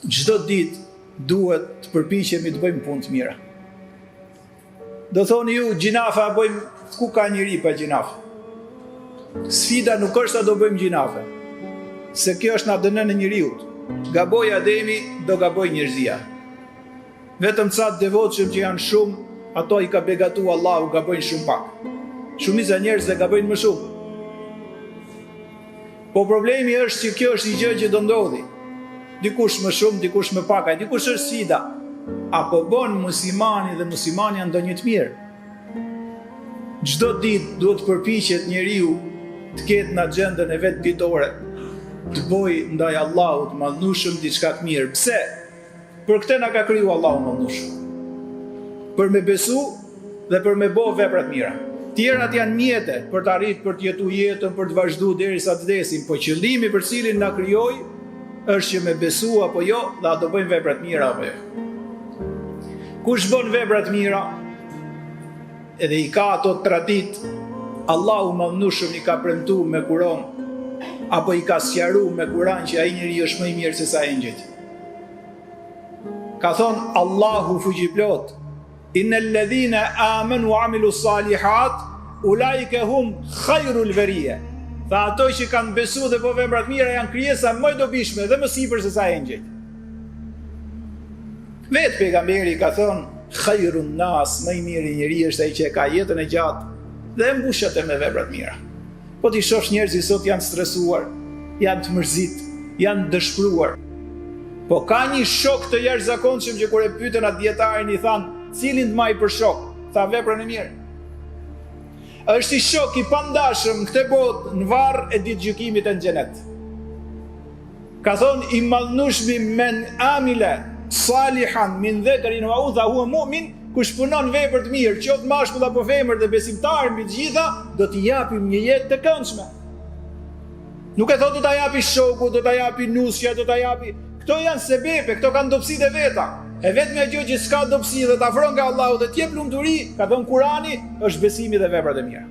çdo ditë duhet të përpiqemi të bëjmë punë të mira. Do thoni ju, gjinafe a bëjmë, ku ka njëri pa gjinafe? Sfida nuk është sa do bëjmë gjinafe, se kjo është na dënën e njeriut. Gaboj Ademi, do gaboj njerëzia. Vetëm ca të devotshëm që janë shumë, ato i ka begatu Allahu, gabojnë shumë pak. Shumica njerëzve gabojnë më shumë. Po problemi është që kjo është një gjë që do ndodhi. Dikush më shumë, dikush më pak, dikush është sfida. Apo bën muslimani dhe muslimania ndonjë të mirë. Çdo ditë duhet të përpiqet njeriu të ketë në agjendën e vet ditore, të bëjë ndaj Allahut madhnushëm diçka të mirë. Pse? Për këtë na ka kriju Allahu madhnushëm. Për me besu dhe për me bëu vepra të mira. Tjerat janë mjete për të arritur për të jetuar jetën, për të vazhduar derisa të vdesim, po qëllimi për cilin na krijoi është që me besu apo jo, dhe a do bëjmë vepra të mira apo jo. Kush bën vepra të mira, edhe i ka ato tradit, Allahu madhnushëm i ka premtuar me Kur'an, apo i ka sqaruar me Kur'an që ai njeriu është më i mirë se sa engjëjt. Ka thonë Allahu fuqiplot, innal ladhina amanu wa amilu salihat ulaika hum khairul bariya. Tha ato që kanë besu dhe po vepra të mira janë krijesa më dobishme dhe më sipër se sa engjëjt. Vetë pejgamberi ka thonë khairun nas, më i miri njeriu është ai që ka jetën e gjatë dhe mbushet me vepra të mira. Po ti shohësh njerëzit sot janë stresuar, janë të mërzit, janë dëshpëruar. Po ka një shok të jashtëzakonshëm që kur e pyetën atë dietarin i thanë, cilin të maj për shok? Tha veprën e mirë. Është i shok i pandashëm këtë botë në varr e ditë gjykimit e në xhenet. Ka thonë i madhnushmi men amile salihan min dhakarin wa untha huwa mu'min, kush punon vepër të mirë, qoftë mashkull apo femër dhe besimtar mbi të gjitha, do t'i japim një jetë të këndshme. Nuk e thotë do t'a japi shoku, do t'a japi nusja, do t'a japi. Këto janë sebepe, këto kanë dobësitë e veta. E vetmja gjë që s'ka dobësi dhe të afron nga Allahu dhe t'jep lumturi, ka thënë Kurani, është besimi dhe veprat e mira.